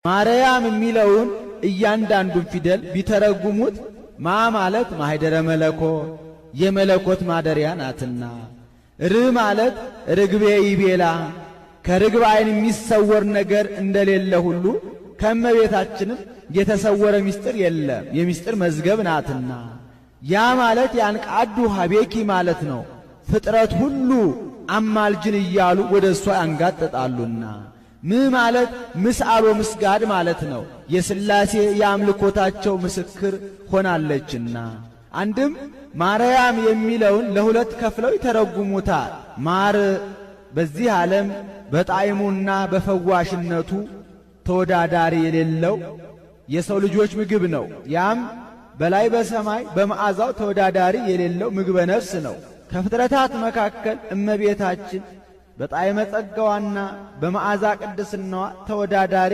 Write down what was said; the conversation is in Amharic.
ማርያም የሚለውን እያንዳንዱን ፊደል ቢተረጉሙት ማ ማለት ማኅደረ መለኮት የመለኮት ማደሪያ ናትና፣ ር ማለት ርግቤ ይቤላ ከርግብ ዓይን የሚሰወር ነገር እንደሌለ ሁሉ ከእመቤታችንም የተሰወረ ምስጢር የለም የምስጢር መዝገብ ናትና፣ ያ ማለት ያንቃዱ ሀቤኪ ማለት ነው። ፍጥረት ሁሉ አማልጅን እያሉ ወደ እሷ ያንጋጥጣሉና። ም ማለት ምስአሎ ምስጋድ ማለት ነው። የሥላሴ የአምልኮታቸው ምስክር ሆናለችና። አንድም ማርያም የሚለውን ለሁለት ከፍለው ይተረጉሙታል። ማር በዚህ ዓለም በጣዕሙና በፈዋሽነቱ ተወዳዳሪ የሌለው የሰው ልጆች ምግብ ነው። ያም በላይ በሰማይ በመዓዛው ተወዳዳሪ የሌለው ምግበ ነፍስ ነው። ከፍጥረታት መካከል እመቤታችን በጣዕመ ጸጋዋና በመዓዛ ቅድስናዋ ተወዳዳሪ